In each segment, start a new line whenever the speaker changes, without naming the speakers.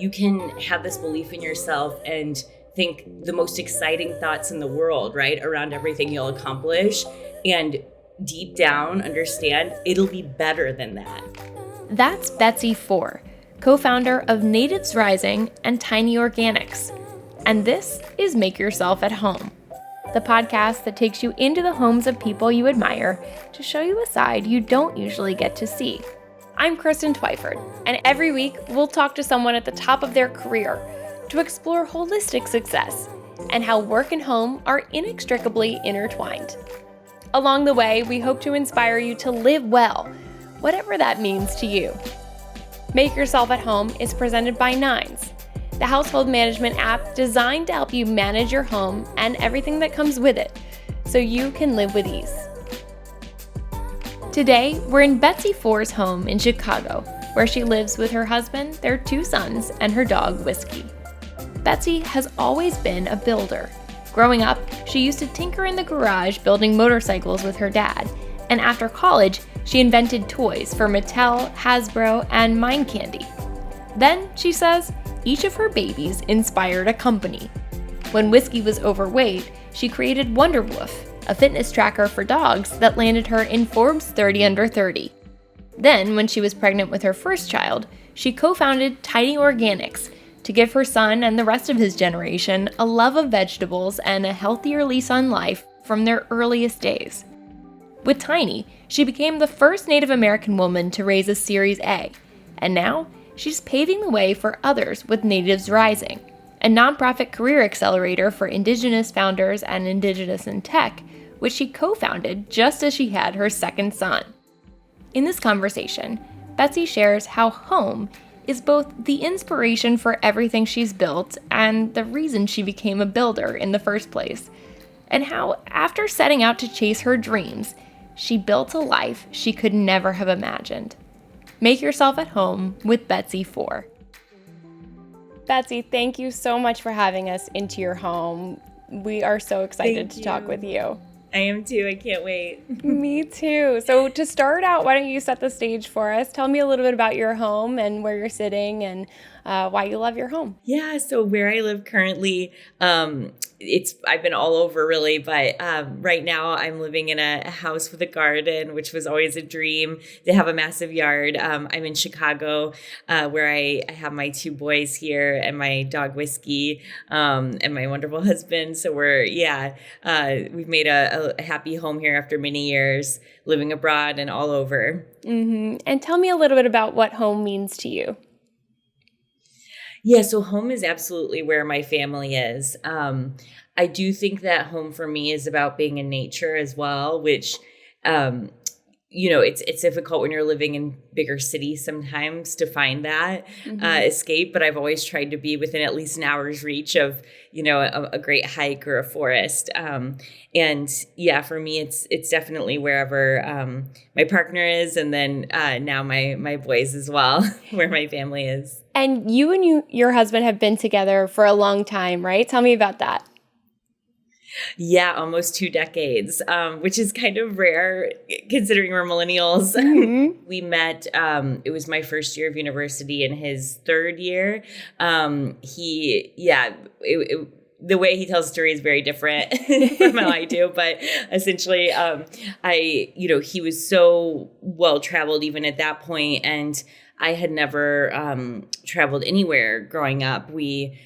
you can have this belief in yourself and think the most exciting thoughts in the world, right, around everything you'll accomplish, and deep down understand it'll be better than that.
That's Betsy Fore, co-founder of Natives Rising and Tiny Organics. And this is Make Yourself at Home, the podcast that takes you into the homes of people you admire to show you a side you don't usually get to see. I'm Kristen Twyford, and every week we'll talk to someone at the top of their career to explore holistic success and how work and home are inextricably intertwined. Along the way, we hope to inspire you to live well, whatever that means to you. Make Yourself at Home is presented by Nines, the household management app designed to help you manage your home and everything that comes with it, so you can live with ease. Today, we're in Betsy Fore's home in Chicago, where she lives with her husband, their 2 sons, and her dog, Whiskey. Betsy has always been a builder. Growing up, she used to tinker in the garage building motorcycles with her dad, and after college, she invented toys for Mattel, Hasbro, and Mind Candy. Then, she says, each of her babies inspired a company. When Whiskey was overweight, she created WonderWoof, a fitness tracker for dogs that landed her in Forbes 30 Under 30. Then, when she was pregnant with her first child, she co-founded Tiny Organics to give her son and the rest of his generation a love of vegetables and a healthier lease on life from their earliest days. With Tiny, she became the first Native American woman to raise a Series A, and now she's paving the way for others with Natives Rising, a nonprofit career accelerator for indigenous founders and indigenous in tech, which she co-founded just as she had her second son. In this conversation, Betsy shares how home is both the inspiration for everything she's built and the reason she became a builder in the first place, and how, after setting out to chase her dreams, she built a life she could never have imagined. Make Yourself at Home with Betsy Fore. Betsy, thank you so much for having us into your home. We are so excited to talk with you.
I am too. I can't wait.
Me too. So to start out, why don't you set the stage for us? Tell me a little bit about your home and where you're sitting and why you love your home.
Yeah. So where I live currently, I've been all over really, but right now I'm living in a house with a garden, which was always a dream to have a massive yard. I'm in Chicago, where I have my 2 boys here and my dog Whiskey, and my wonderful husband. So we've made a happy home here after many years living abroad and all over.
Mm-hmm. And tell me a little bit about what home means to you.
Yeah, so home is absolutely where my family is. I do think that home for me is about being in nature as well, which, it's difficult when you're living in bigger cities sometimes to find that escape. But I've always tried to be within at least an hour's reach of, a great hike or a forest. And yeah, for me, it's definitely wherever my partner is, and then now my boys as well, where my family is.
And you and your husband have been together for a long time, right? Tell me about that.
Yeah, almost 2 decades, which is kind of rare considering we're millennials.
Mm-hmm.
We met, it was my first year of university and his 3rd year. The way he tells the story is very different from how I do. But essentially, he was so well-traveled even at that point, and I had never traveled anywhere growing up. We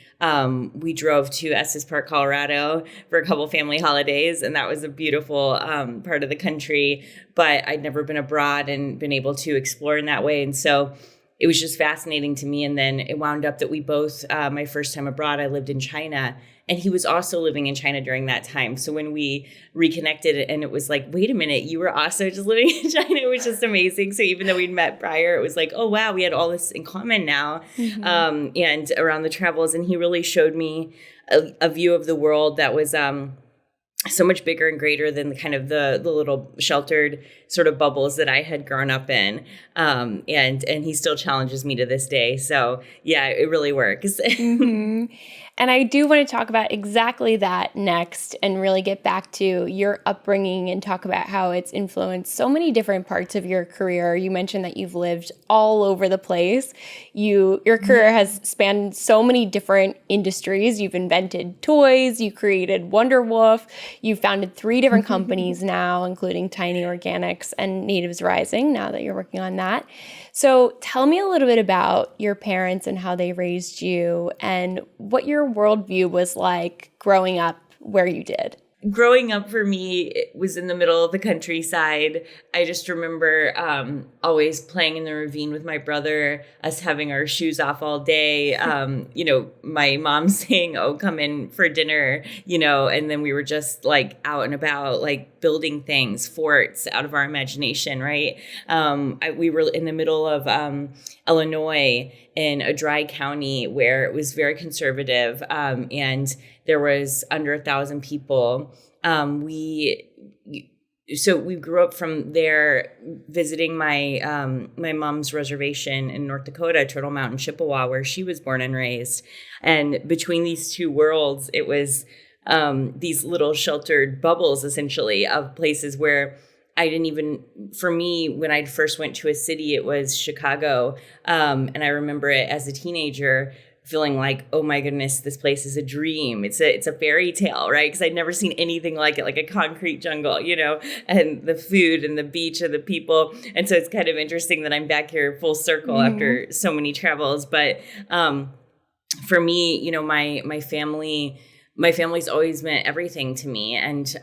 drove to Estes Park, Colorado for a couple family holidays, and that was a beautiful part of the country. But I'd never been abroad and been able to explore in that way. And so it was just fascinating to me. And then it wound up that we both, my first time abroad, I lived in China. And he was also living in China during that time. So when we reconnected and it was like, wait a minute, you were also just living in China, it was just amazing. So even though we'd met prior, it was like, oh, wow, we had all this in common now. Mm-hmm. And around the travels. And he really showed me a view of the world that was so much bigger and greater than the kind of the little sheltered sort of bubbles that I had grown up in. And he still challenges me to this day. So yeah, it really works.
Mm-hmm. And I do want to talk about exactly that next and really get back to your upbringing and talk about how it's influenced so many different parts of your career. You mentioned that you've lived all over the place. Your career has spanned so many different industries. You've invented toys, you created WonderWoof, you've founded 3 different companies now, including Tiny Organics and Natives Rising, now that you're working on that. So tell me a little bit about your parents and how they raised you and what your worldview was like growing up where you did.
Growing up for me, it was in the middle of the countryside. I just remember always playing in the ravine with my brother, us having our shoes off all day. My mom saying, "Oh, come in for dinner," and then we were just like out and about, like building things, forts out of our imagination, right? We were in the middle of Illinois in a dry county where it was very conservative, and there was under 1,000 people. So we grew up from there, visiting my mom's reservation in North Dakota, Turtle Mountain, Chippewa, where she was born and raised. And between these two worlds, it was these little sheltered bubbles, essentially, of places where for me, when I first went to a city, it was Chicago. And I remember it as a teenager feeling like, oh my goodness, this place is a dream. It's a fairy tale, right? Because I'd never seen anything like it, like a concrete jungle, and the food and the beach and the people. And so it's kind of interesting that I'm back here full circle after so many travels. But for me, my family's always meant everything to me. And,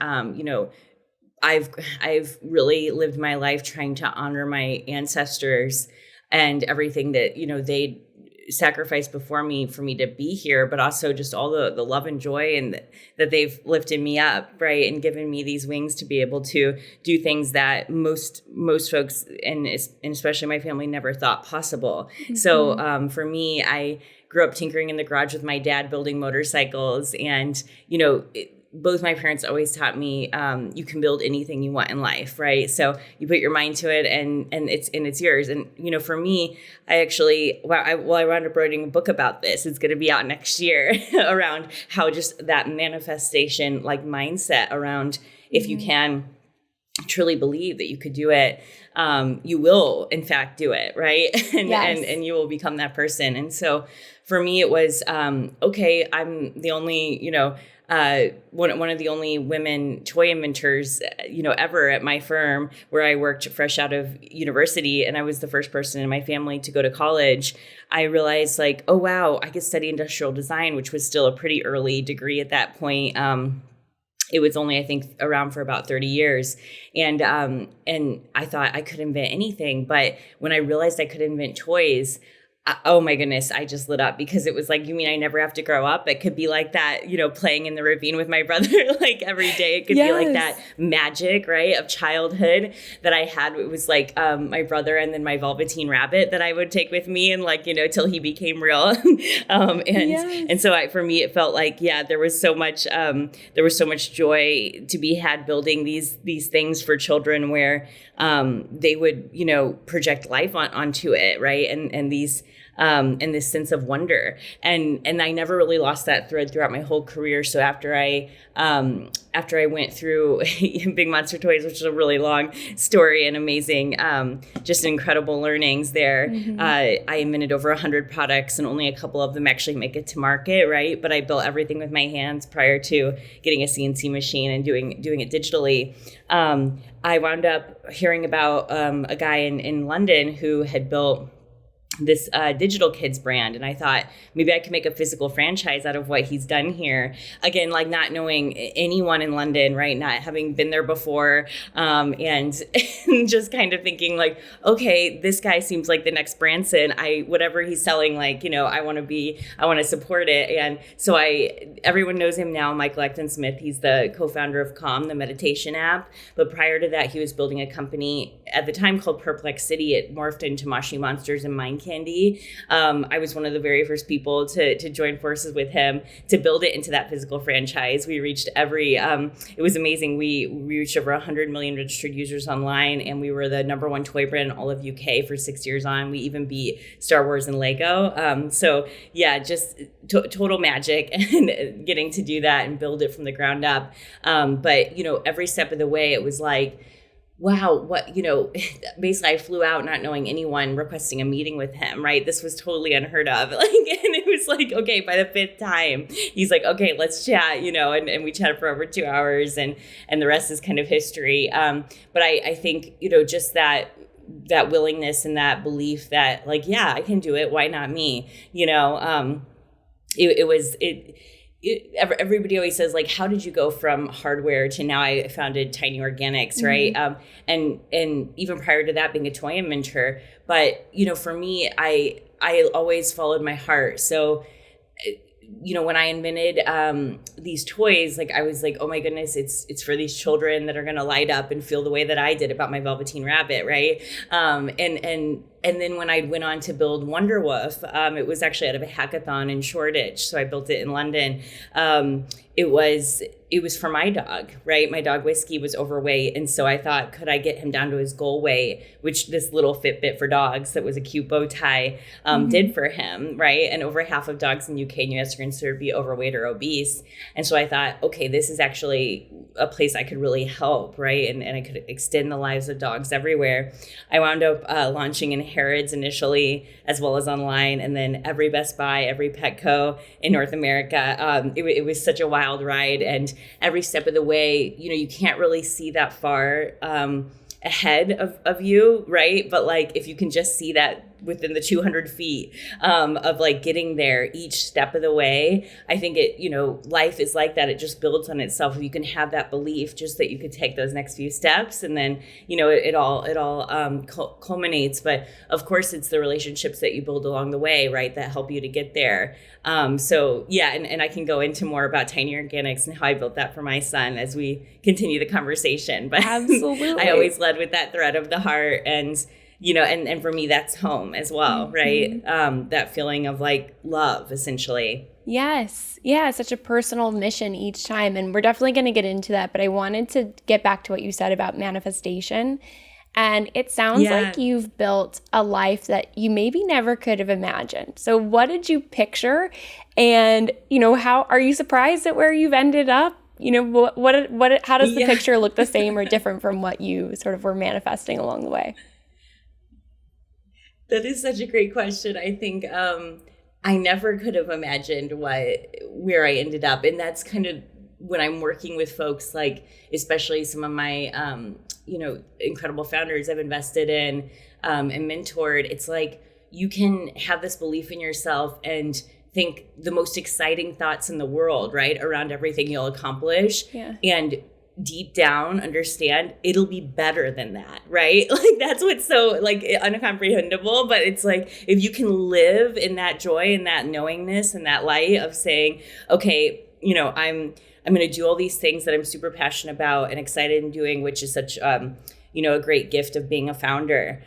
I've really lived my life trying to honor my ancestors and everything that, they sacrificed before me for me to be here, but also just all the love and joy and that they've lifted me up, right, and given me these wings to be able to do things that most folks and especially my family never thought possible. Mm-hmm. So for me, I grew up tinkering in the garage with my dad, building motorcycles, and both my parents always taught me you can build anything you want in life, right? So you put your mind to it, and it's yours. And for me, I wound up writing a book about this. It's going to be out next year around how just that manifestation, like mindset around if you can truly believe that you could do it, you will in fact do it, right? and you will become that person. And so for me, it was okay. I'm the only one of the only women toy inventors, ever at my firm where I worked fresh out of university. And I was the first person in my family to go to college. I realized like, oh, wow, I could study industrial design, which was still a pretty early degree at that point. It was only, I think, around for about 30 years. And I thought I could invent anything. But when I realized I could invent toys, oh my goodness, I just lit up, because it was like, you mean I never have to grow up? It could be like that, playing in the ravine with my brother, like every day. It could be like that magic, right, of childhood that I had. It was like my brother and then my Velveteen rabbit that I would take with me and till he became real. And so for me, it felt like, there was so much joy to be had building these things for children where they would, project life onto it, right? And these and this sense of wonder. And I never really lost that thread throughout my whole career. So after I went through Big Monster Toys, which is a really long story and amazing, just incredible learnings there. Mm-hmm. I invented over 100 products, and only a couple of them actually make it to market, right? But I built everything with my hands prior to getting a CNC machine and doing it digitally. I wound up hearing about a guy in London who had built this digital kids brand. And I thought maybe I could make a physical franchise out of what he's done here. Again, like not knowing anyone in London, right? Not having been there before. And just kind of thinking like, okay, this guy seems like the next Branson. Whatever he's selling, like, I want to support it. And so everyone knows him now, Michael Acton Smith. He's the co-founder of Calm, the meditation app. But prior to that, he was building a company at the time called Perplexity. It morphed into Moshi Monsters and Mind Candy. candy. I was one of the very first people to join forces with him to build it into that physical franchise. We reached it was amazing. We reached over 100 million registered users online, and we were the #1 toy brand in all of UK for 6 years on. We even beat Star Wars and Lego. So yeah, just total magic and getting to do that and build it from the ground up. But, every step of the way, it was like, wow, what, basically I flew out not knowing anyone, requesting a meeting with him, right? This was totally unheard of. And it was like, okay, by the 5th time, he's like, okay, let's chat, and we chatted for over 2 hours, and the rest is kind of history. But I think, just that willingness and that belief that, like, yeah, I can do it. Why not me? Everybody always says, like, how did you go from hardware to now I founded Tiny Organics, right? And even prior to that, being a toy inventor. But, for me, I always followed my heart. So, when I invented these toys, like, I was like, oh my goodness, it's for these children that are going to light up and feel the way that I did about my Velveteen Rabbit, right? And then when I went on to build WonderWoof, it was actually out of a hackathon in Shoreditch. So I built it in London. It was for my dog, right? My dog Whiskey was overweight. And so I thought, could I get him down to his goal weight, which this little Fitbit for dogs that was a cute bow tie did for him, right? And over half of dogs in UK and US are considered to be overweight or obese. And so I thought, okay, this is actually a place I could really help, right? And I could extend the lives of dogs everywhere. I wound up launching in Harrods initially, as well as online, and then every Best Buy, every Petco in North America. It was such a wild ride, and every step of the way, you can't really see that far ahead of you, right? But like, if you can just see that within the 200 feet of like getting there each step of the way, I think life is like that. It just builds on itself. If you can have that belief, just that you could take those next few steps, and then, it all culminates. But of course, it's the relationships that you build along the way, right, that help you to get there. So yeah, and I can go into more about Tiny Organics and how I built that for my son as we continue the conversation. But
absolutely,
I always led with that thread of the heart, and and for me, that's home as well, right? That feeling of like love, essentially.
Yes. Yeah, such a personal mission each time. And we're definitely going to get into that. But I wanted to get back to what you said about manifestation. And it sounds like you've built a life that you maybe never could have imagined. So what did you picture? And, how are you surprised at where you've ended up? How does the picture look the same or different from what you sort of were manifesting along the way?
That is such a great question. I think I never could have imagined where I ended up. And that's kind of when I'm working with folks, like especially some of my, incredible founders I've invested in and mentored. It's like you can have this belief in yourself and think the most exciting thoughts in the world, right, around everything you'll accomplish. Yeah. And deep down understand it'll be better than that, right? Like that's what's so like uncomprehendable. But it's like if you can live in that joy and that knowingness and that light of saying, okay, I'm going to do all these things that I'm super passionate about and excited in doing, which is such a great gift of being a founder.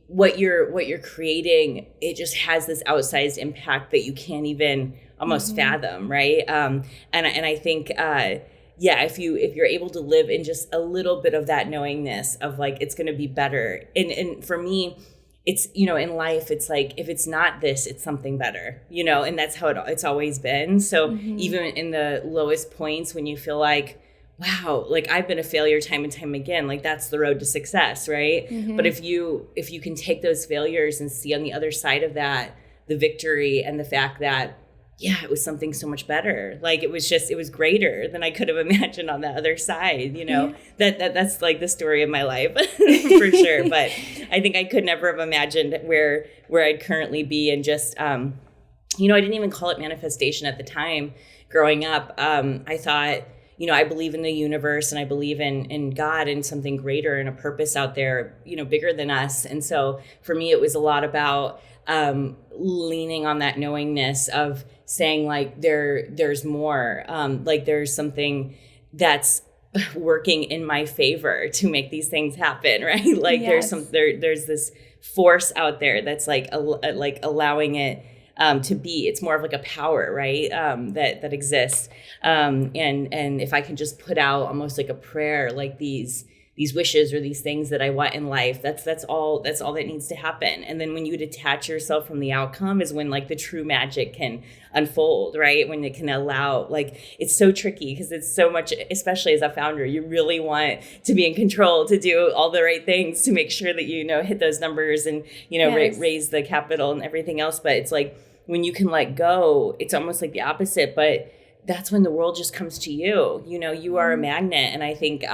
What you're creating, it just has this outsized impact that you can't even almost fathom, right? And I think if you're able to live in just a little bit of that knowingness of like it's going to be better, and for me, it's in life, it's like if it's not this, it's something better, and that's how it's always been. So even in the lowest points when you feel like, wow, like I've been a failure time and time again, like that's the road to success, right? But if you can take those failures and see on the other side of that the victory and the fact that it was something so much better. Like it was greater than I could have imagined on the other side, that's like the story of my life for sure. But I think I could never have imagined where I'd currently be. And just, I didn't even call it manifestation at the time growing up. I thought, I believe in the universe and I believe in God and something greater and a purpose out there, bigger than us. And so for me, it was a lot about leaning on that knowingness of saying like there's more, like there's something that's working in my favor to make these things happen, right? Like there's this force out there that's like allowing it to be. It's more of like a power, right? That exists. And if I can just put out almost like a prayer, like these wishes or these things that I want in life, that's all that needs to happen. And then when you detach yourself from the outcome is when like the true magic can unfold, right? When it can allow, like, it's so tricky because it's so much, especially as a founder, you really want to be in control, to do all the right things to make sure that, hit those numbers and,
Yes.
raise the capital and everything else. But it's like, when you can let go, it's almost like the opposite, but that's when the world just comes to you. You are a magnet. And I think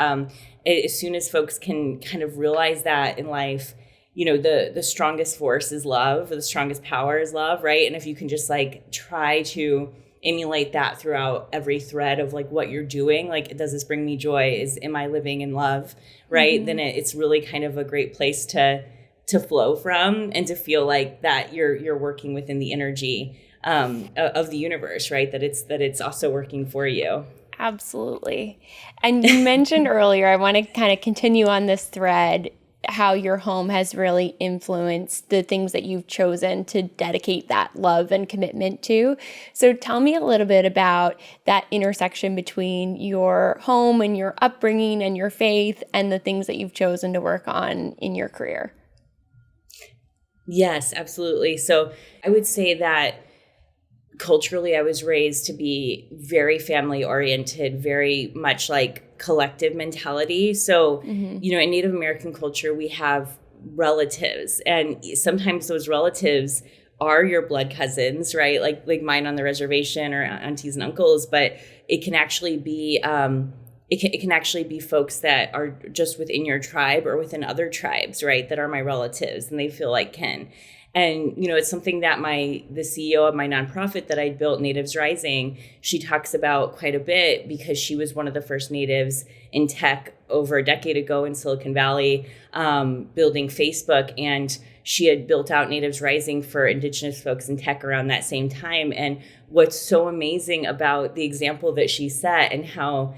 as soon as folks can kind of realize that in life, the strongest force is love, the strongest power is love, right? And if you can just like try to emulate that throughout every thread of like what you're doing, like, does this bring me joy? Am I living in love, right? Then it's really kind of a great place to flow from and to feel like that you're working within the energy of the universe, right? That it's also working for you.
Absolutely. And you mentioned earlier, I want to kind of continue on this thread, how your home has really influenced the things that you've chosen to dedicate that love and commitment to. So tell me a little bit about that intersection between your home and your upbringing and your faith and the things that you've chosen to work on in your career.
Yes, absolutely. So I would say that culturally, I was raised to be very family oriented, very much like collective mentality. So, in Native American culture, we have relatives, and sometimes those relatives are your blood cousins, right? Like mine on the reservation or aunties and uncles, but it can actually be, it can actually be folks that are just within your tribe or within other tribes, right? That are my relatives and they feel like kin. And, it's something that the CEO of my nonprofit that I built, Natives Rising, she talks about quite a bit because she was one of the first natives in tech over a decade ago in Silicon Valley, building Facebook. And she had built out Natives Rising for indigenous folks in tech around that same time. And what's so amazing about the example that she set and how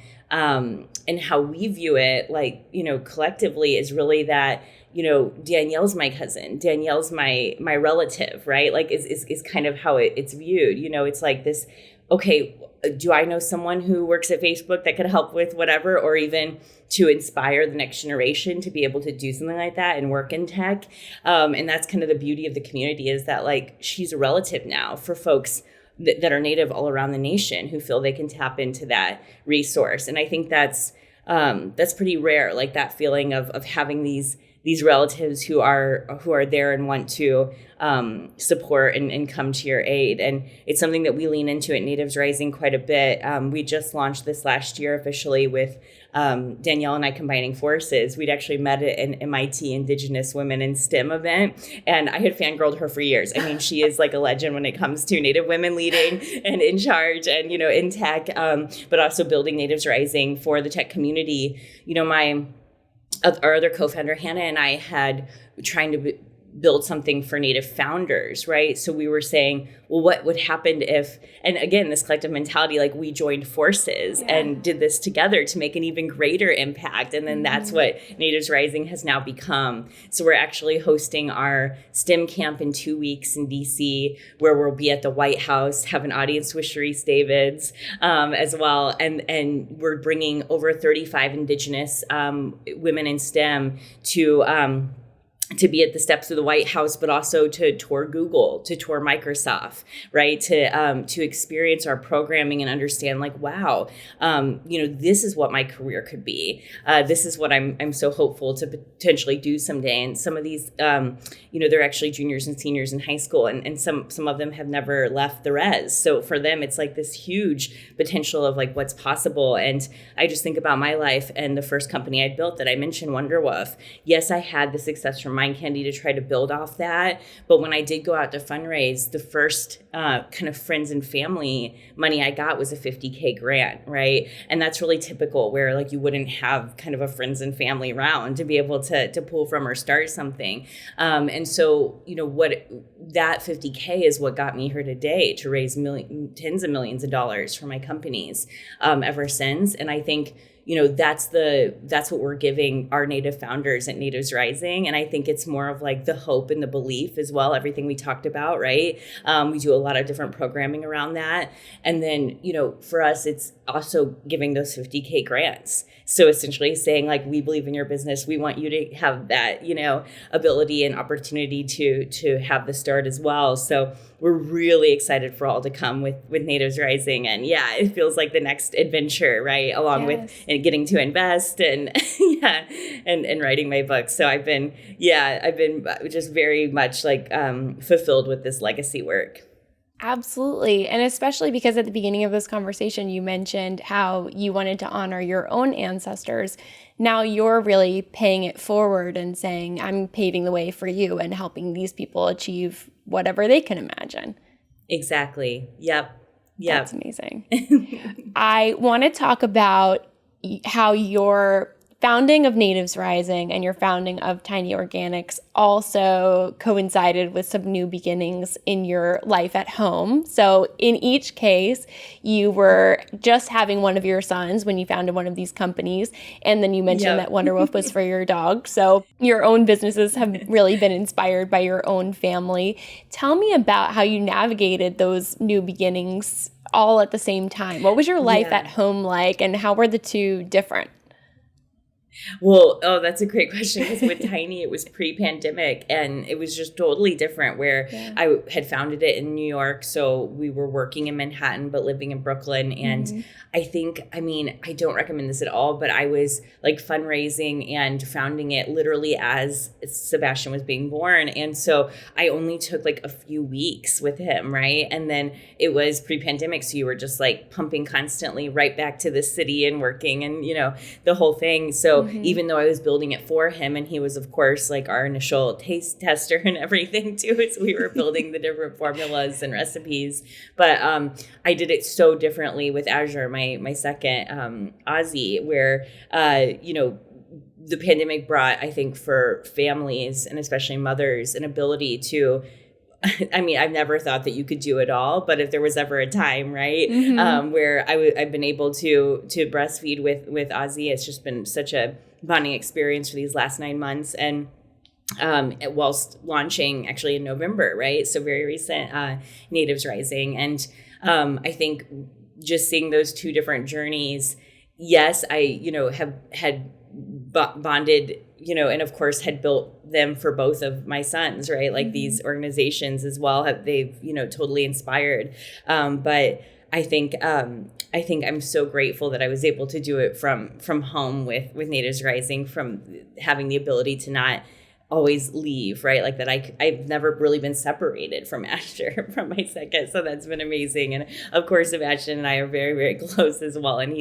we view it, like, collectively, is really that, Danielle's my cousin, Danielle's my relative, right? Like is kind of how it's viewed. It's like this, okay, do I know someone who works at Facebook that could help with whatever, or even to inspire the next generation to be able to do something like that and work in tech? And that's kind of the beauty of the community, is that like she's a relative now for folks that are Native all around the nation who feel they can tap into that resource. And I think that's pretty rare, like that feeling of having these relatives who are there and want to support and come to your aid. And it's something that we lean into at Natives Rising quite a bit. We just launched this last year officially with Danielle and I combining forces. We'd actually met at an MIT Indigenous Women in STEM event, and I had fangirled her for years. I mean, she is like a legend when it comes to Native women leading and in charge and, in tech, but also building Natives Rising for the tech community. Our other co-founder, Hannah, and I had trying to build something for Native founders, right? So we were saying, well, what would happen if, and again, this collective mentality, like we joined forces and did this together to make an even greater impact. And then that's what Natives Rising has now become. So we're actually hosting our STEM camp in 2 weeks in DC, where we'll be at the White House, have an audience with Sharice Davids as well. And we're bringing over 35 Indigenous women in STEM to be at the steps of the White House, but also to tour Google, to tour Microsoft, right? To experience our programming and understand, like, wow, this is what my career could be. This is what I'm so hopeful to potentially do someday. And some of these, they're actually juniors and seniors in high school, and some of them have never left the res. So for them, it's like this huge potential of like what's possible. And I just think about my life and the first company I built that I mentioned, WonderWoof. Yes, I had the success from Mind Candy to try to build off that. But when I did go out to fundraise, the first kind of friends and family money I got was a $50K grant, right? And that's really typical, where like you wouldn't have kind of a friends and family round to be able to pull from or start something. And so, what that $50K is what got me here today to raise tens of millions of dollars for my companies ever since. And I think, that's what we're giving our Native founders at Natives Rising. And I think it's more of like the hope and the belief as well, everything we talked about, right? We do a lot of different programming around that. And then, for us, it's also giving those 50K grants. So essentially saying like, we believe in your business. We want you to have that, ability and opportunity to have the start as well. So we're really excited for all to come with Natives Rising. And yeah, it feels like the next adventure, right? Along with and getting to invest and and writing my book. So I've been just very much like fulfilled with this legacy work.
Absolutely. And especially because at the beginning of this conversation, you mentioned how you wanted to honor your own ancestors. Now you're really paying it forward and saying, I'm paving the way for you and helping these people achieve whatever they can imagine.
Exactly. Yep.
That's amazing. I want to talk about how your founding of Natives Rising and your founding of Tiny Organics also coincided with some new beginnings in your life at home. So in each case, you were just having one of your sons when you founded one of these companies. And then you mentioned that WonderWoof was for your dog. So your own businesses have really been inspired by your own family. Tell me about how you navigated those new beginnings all at the same time. What was your life at home like, and how were the two different?
Well, that's a great question, because with Tiny, it was pre-pandemic and it was just totally different where I had founded it in New York. So we were working in Manhattan, but living in Brooklyn. And I think, I don't recommend this at all, but I was like fundraising and founding it literally as Sebastian was being born. And so I only took like a few weeks with him, right? And then it was pre-pandemic. So you were just like pumping constantly right back to the city and working and, the whole thing. So even though I was building it for him, and he was, of course, like our initial taste tester and everything too, as we were building the different formulas and recipes. But I did it so differently with Azure, my second Aussie, where, the pandemic brought, I think, for families and especially mothers, an ability to, I've never thought that you could do it all, but if there was ever a time, right, where I've been able to breastfeed with Ozzy, it's just been such a bonding experience for these last 9 months. And whilst launching actually in November, right? So very recent, Natives Rising. And I think just seeing those two different journeys, yes, I, have had bonded, and of course had built them for both of my sons, right? Like these organizations as well they've, totally inspired. But I think I'm so grateful that I was able to do it from home with Natives Rising, from having the ability to not always leave, right? Like that I've never really been separated from Asher, from my second. So that's been amazing. And of course, Sebastian and I are very, very close as well. And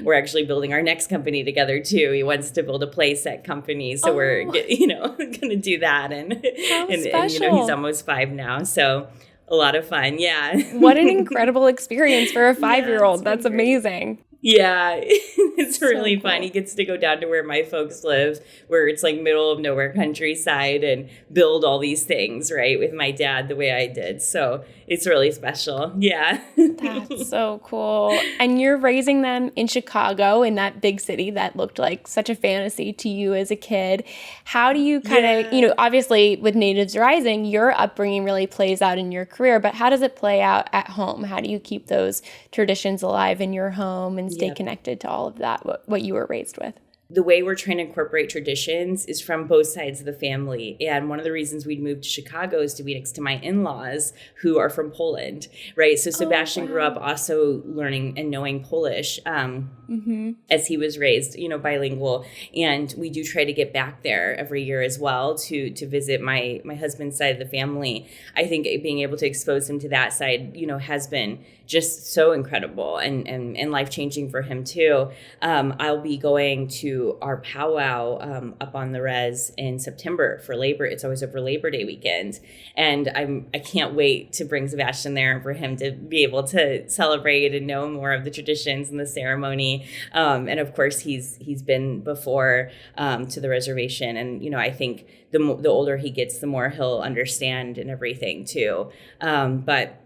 we're actually building our next company together too. He wants to build a playset company. So we're, going to do that. And he's almost 5 now. So a lot of fun. Yeah.
What an incredible experience for a 5-year-old. That's amazing.
Yeah, it's really fun. He gets to go down to where my folks live, where it's like middle of nowhere countryside, and build all these things, right, with my dad the way I did. So it's really special. Yeah.
That's so cool. And you're raising them in Chicago, in that big city that looked like such a fantasy to you as a kid. How do you kind of, obviously with Natives Rising, your upbringing really plays out in your career, but how does it play out at home? How do you keep those traditions alive in your home and stay connected to all of that, what you were raised with?
The way we're trying to incorporate traditions is from both sides of the family. And one of the reasons we'd moved to Chicago is to be next to my in-laws, who are from Poland, right? So Sebastian grew up also learning and knowing Polish as he was raised, bilingual. And we do try to get back there every year as well to visit my husband's side of the family. I think being able to expose him to that side, has been just so incredible and life-changing for him too. I'll be going to our powwow up on the res in September for Labor. It's always over Labor Day weekend. And I can't wait to bring Sebastian there and for him to be able to celebrate and know more of the traditions and the ceremony. And of course, he's been before to the reservation. And, I think the older he gets, the more he'll understand and everything too. But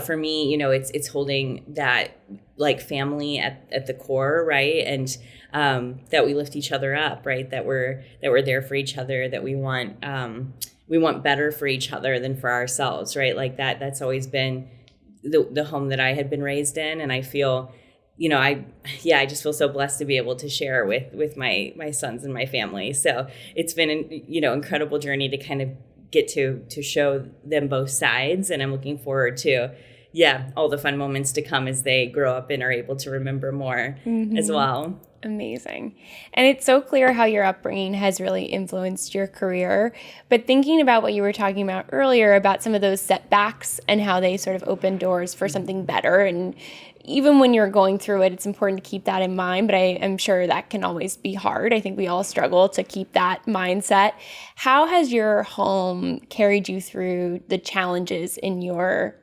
for me, it's holding that like family at the core, right? And that we lift each other up, right? That we're there for each other, that we want better for each other than for ourselves, right? Like that's always been the home that I had been raised in. And I feel, I just feel so blessed to be able to share with my sons and my family. So it's been an, incredible journey to kind of get to show them both sides. And I'm looking forward to, all the fun moments to come as they grow up and are able to remember more as well.
Amazing. And it's so clear how your upbringing has really influenced your career. But thinking about what you were talking about earlier about some of those setbacks and how they sort of open doors for something better. And even when you're going through it, it's important to keep that in mind. But I am sure that can always be hard. I think we all struggle to keep that mindset. How has your home carried you through the challenges in your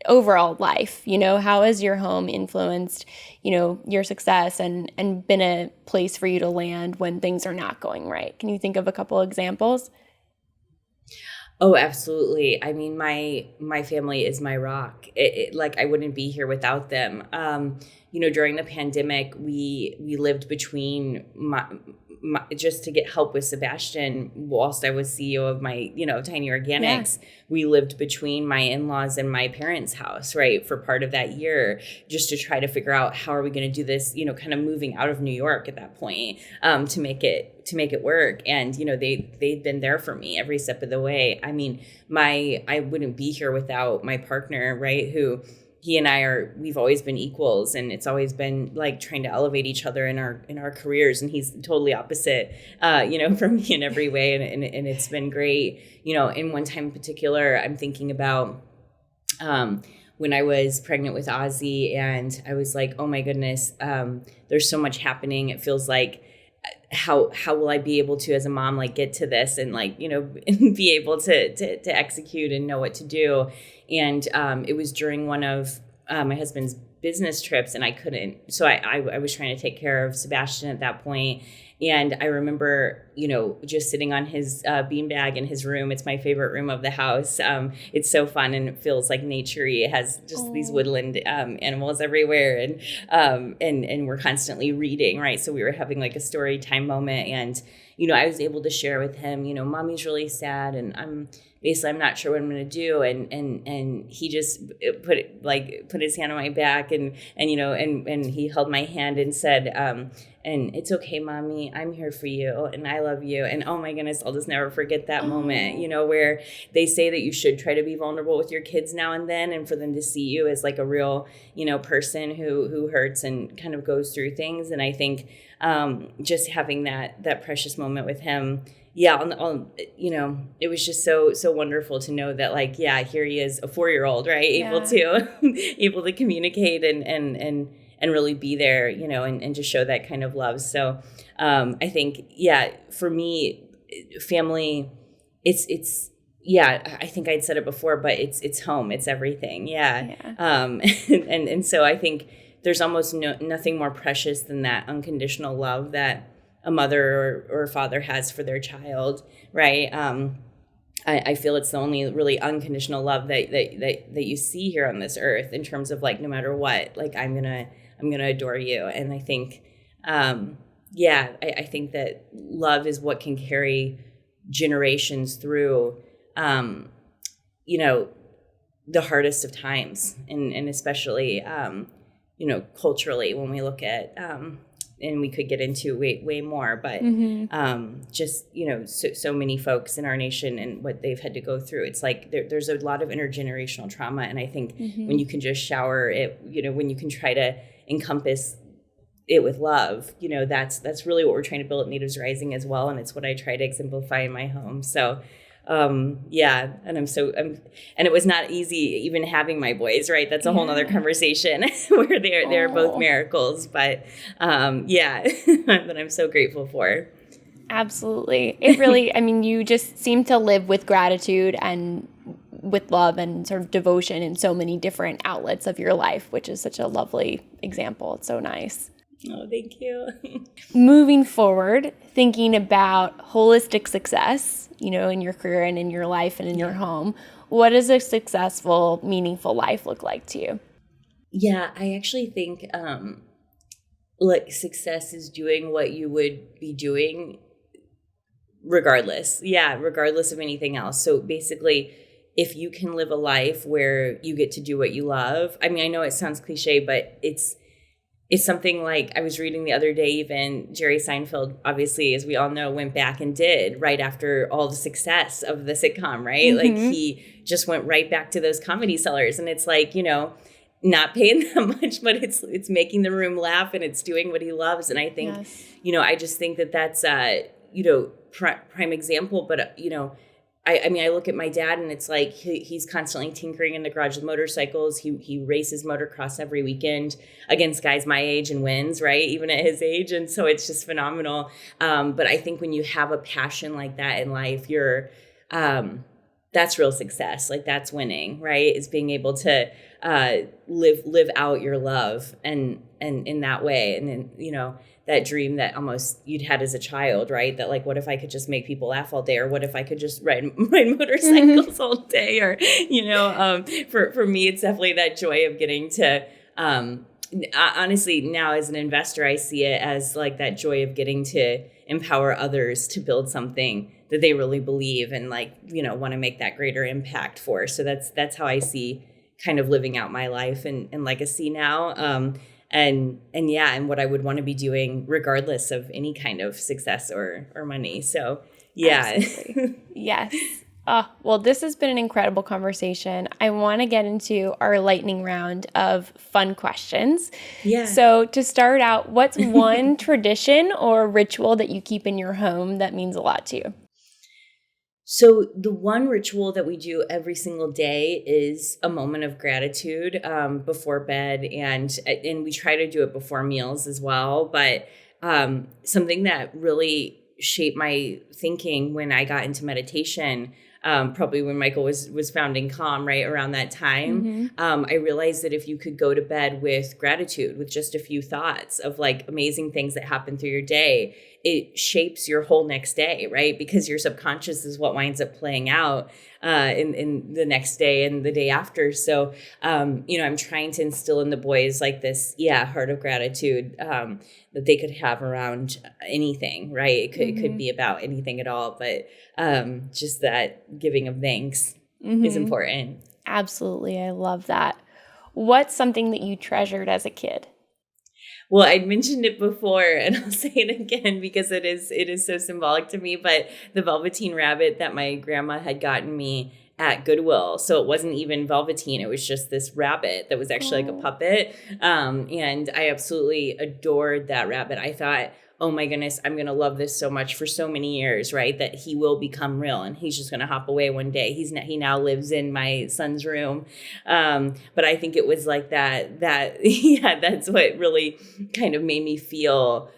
overall life? How has your home influenced, your success and been a place for you to land when things are not going right? Can you think of a couple examples?
Oh, absolutely. I mean, my family is my rock. Like I wouldn't be here without them. During the pandemic, we lived between just to get help with Sebastian whilst I was CEO of my, Tiny Organics. Yeah. We lived between my in-laws and my parents' house, right, for part of that year, just to try to figure out how are we going to do this, kind of moving out of New York at that point, to make it work. And, they've been there for me every step of the way. I mean, I wouldn't be here without my partner, right, who he and we've always been equals, and it's always been like trying to elevate each other in our careers. And he's totally opposite, from me in every way. And it's been great. In one time in particular, I'm thinking about, when I was pregnant with Ozzy, and I was like, oh my goodness, there's so much happening. It feels like, how will I be able to, as a mom, like get to this and like, be able to execute and know what to do. And it was during one of my husband's business trips, and I couldn't. So I was trying to take care of Sebastian at that point. And I remember, just sitting on his beanbag in his room. It's my favorite room of the house. It's so fun, and it feels like nature-y. It has just these woodland animals everywhere, and we're constantly reading, right? So we were having like a story time moment, and I was able to share with him, Mommy's really sad, and I'm not sure what I'm going to do. And he just put his hand on my back, and he held my hand and said, and it's okay, Mommy, I'm here for you, and I love you. And oh my goodness, I'll just never forget that moment, where they say that you should try to be vulnerable with your kids now and then, and for them to see you as like a real, person who hurts and kind of goes through things. And I think just having that precious moment with him, it was just so wonderful to know that, like, here he is, a 4-year-old, right? Able to communicate and really be there, and just show that kind of love. So I think, for me, family, it's I think I'd said it before, but it's home, it's everything. And so I think there's almost nothing more precious than that unconditional love that a mother or a father has for their child, right? I feel it's the only really unconditional love that you see here on this earth, in terms of like, no matter what, like I'm gonna adore you. And I think, I think that love is what can carry generations through, the hardest of times, and especially, culturally, when we look at, and we could get into way more, but just, so many folks in our nation and what they've had to go through. It's like there's a lot of intergenerational trauma. And I think when you can just shower it, when you can try to encompass it with love, that's really what we're trying to build at Natives Rising as well. And it's what I try to exemplify in my home. So and and it was not easy even having my boys, right? That's a whole nother conversation where they're both miracles, but that I'm so grateful for.
Absolutely. It really, you just seem to live with gratitude and with love and sort of devotion in so many different outlets of your life, which is such a lovely example. It's so nice.
Oh, thank you.
Moving forward, thinking about holistic success, in your career and in your life and in your home, what does a successful, meaningful life look like to you?
Yeah, I actually think like success is doing what you would be doing regardless. Yeah, regardless of anything else. So basically, if you can live a life where you get to do what you love, I mean, I know it sounds cliche, but it's something like I was reading the other day, even Jerry Seinfeld, obviously, as we all know, went back and did right after all the success of the sitcom, right? Like he just went right back to those Comedy Sellers. And it's like, not paying that much, but it's making the room laugh and it's doing what he loves. And I think, I just think that's, prime example. But, I mean, I look at my dad and it's like he's constantly tinkering in the garage with motorcycles. He races motocross every weekend against guys my age and wins, right? Even at his age. And so it's just phenomenal. But I think when you have a passion like that in life, that's real success. Like that's winning, right? Is being able to live out your love and in that way. And then, that dream that almost you'd had as a child, right? That like, what if I could just make people laugh all day? Or what if I could just ride motorcycles all day? Or, for me, it's definitely that joy of getting to, honestly, now as an investor, I see it as like that joy of getting to empower others to build something that they really believe and like, want to make that greater impact for. So that's how I see kind of living out my life and legacy now. And what I would want to be doing regardless of any kind of success or money. So, yeah.
Yes. Well, this has been an incredible conversation. I want to get into our lightning round of fun questions. Yeah. So to start out, what's one tradition or ritual that you keep in your home that means a lot to you?
So the one ritual that we do every single day is a moment of gratitude before bed, and we try to do it before meals as well. But something that really shaped my thinking when I got into meditation, probably when Michael was founding Calm, right around that time, I realized that if you could go to bed with gratitude, with just a few thoughts of like amazing things that happen through your day, it shapes your whole next day, right? Because your subconscious is what winds up playing out in the next day and the day after. So, I'm trying to instill in the boys like this, heart of gratitude that they could have around anything, right? It could be about anything at all, but just that giving of thanks is important.
Absolutely. I love that. What's something that you treasured as a kid?
Well, I'd mentioned it before and I'll say it again because it is so symbolic to me, but the Velveteen rabbit that my grandma had gotten me at Goodwill. So it wasn't even velveteen. It was just this rabbit that was actually like a puppet. And I absolutely adored that rabbit. I thought, oh my goodness, I'm going to love this so much for so many years, right? That he will become real and he's just going to hop away one day. He now lives in my son's room. But I think it was like that, that's what really kind of made me feel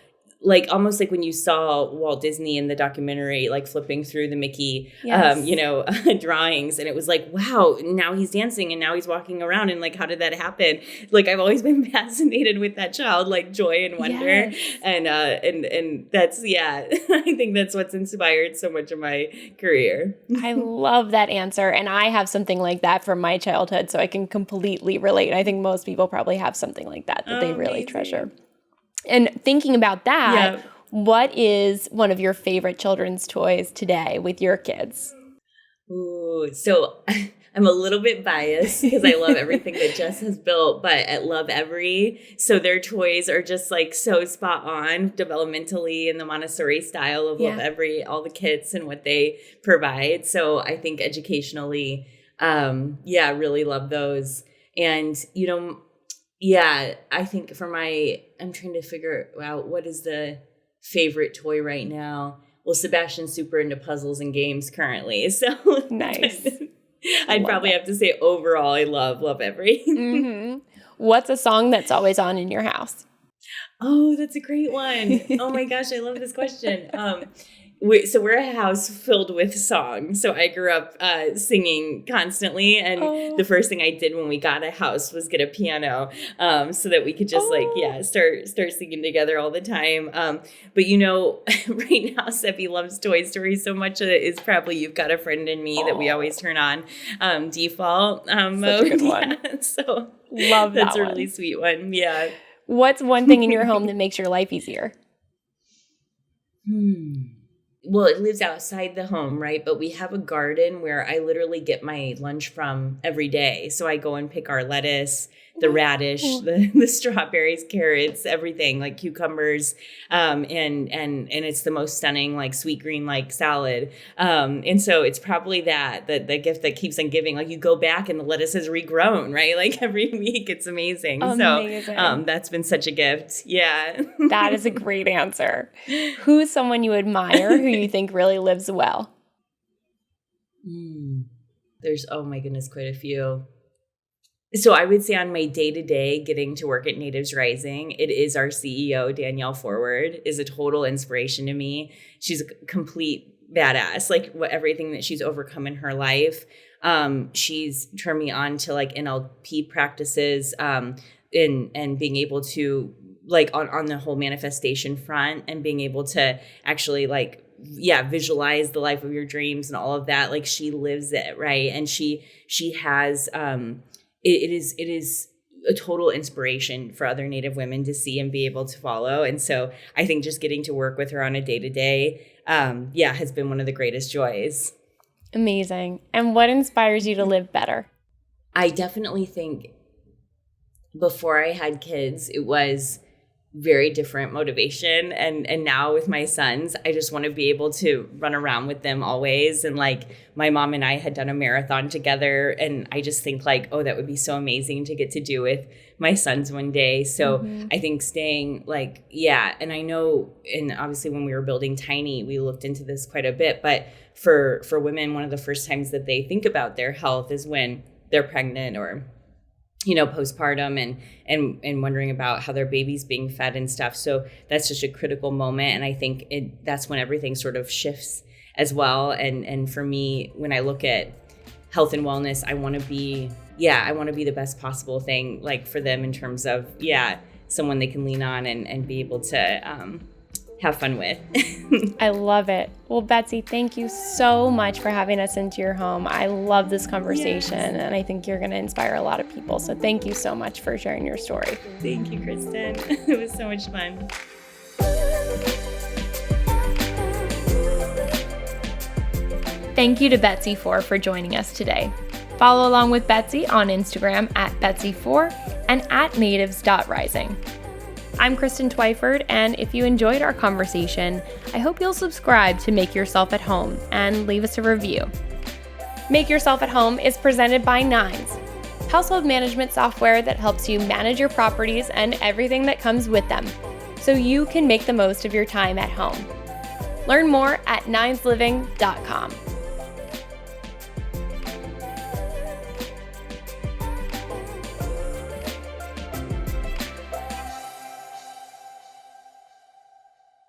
like almost like when you saw Walt Disney in the documentary, like flipping through the Mickey, drawings. And it was like, wow, now he's dancing and now he's walking around. And like, how did that happen? Like, I've always been fascinated with that childlike joy and wonder. Yes. And that's, I think that's what's inspired so much of my career.
I love that answer. And I have something like that from my childhood, so I can completely relate. I think most people probably have something like that they really treasure. And thinking about that, what is one of your favorite children's toys today with your kids?
Ooh, so I'm a little bit biased because I love everything that Jess has built, but at Love Every, so their toys are just like so spot on developmentally in the Montessori style of Love Every, all the kits and what they provide. So I think educationally, really love those. And, I think I'm trying to figure out what is the favorite toy right now. Well, Sebastian's super into puzzles and games currently. So
nice.
I'd probably have to say overall, I love Every.
What's a song that's always on in your house?
Oh, that's a great one. Oh my gosh, I love this question. we're a house filled with songs. So I grew up singing constantly. And the first thing I did when we got a house was get a piano so that we could just start singing together all the time. But right now, Seppi loves Toy Story so much that it's probably You've Got a Friend in Me that we always turn on default mode.
Such a good one.
Yeah, so
love that
that's a really sweet one. Yeah.
What's one thing in your home that makes your life easier?
Well, it lives outside the home, right? But we have a garden where I literally get my lunch from every day. So I go and pick our lettuce, the radish, the strawberries, carrots, everything, like cucumbers, and it's the most stunning, like sweet green, like salad. And so it's probably the gift that keeps on giving. Like you go back and the lettuce has regrown, right? Like every week, it's amazing. So that's been such a gift. Yeah.
That is a great answer. Who's someone you admire who you think really lives well?
There's, oh my goodness, quite a few. So I would say on my day-to-day getting to work at Natives Rising, it is our CEO, Danielle Forward, is a total inspiration to me. She's a complete badass, like everything that she's overcome in her life. She's turned me on to like NLP practices and being able to like on the whole manifestation front and being able to actually visualize the life of your dreams and all of that. Like she lives it, right? And she has it is a total inspiration for other Native women to see and be able to follow. And so I think just getting to work with her on a day-to-day, has been one of the greatest joys.
Amazing. And what inspires you to live better?
I definitely think before I had kids, it was very different motivation. And now with my sons, I just want to be able to run around with them always. And like my mom and I had done a marathon together. And I just think like, oh, that would be so amazing to get to do with my sons one day. So I think staying like, and I know, and obviously when we were building Tiny, we looked into this quite a bit, but for women, one of the first times that they think about their health is when they're pregnant or postpartum and wondering about how their baby's being fed and stuff. So that's just a critical moment. And I think that's when everything sort of shifts as well. And for me, when I look at health and wellness, I want to be the best possible thing, like for them in terms of, someone they can lean on and be able to have fun with.
I love it. Well, Betsy, thank you so much for having us into your home. I love this conversation, and I think you're going to inspire a lot of people. So thank you so much for sharing your story.
Thank you, Kristen. It was so much fun.
Thank you to Betsy Fore for joining us today. Follow along with Betsy on Instagram at Betsy Fore and at natives.rising. I'm Kristen Twyford, and if you enjoyed our conversation, I hope you'll subscribe to Make Yourself at Home and leave us a review. Make Yourself at Home is presented by Nines, household management software that helps you manage your properties and everything that comes with them, so you can make the most of your time at home. Learn more at ninesliving.com.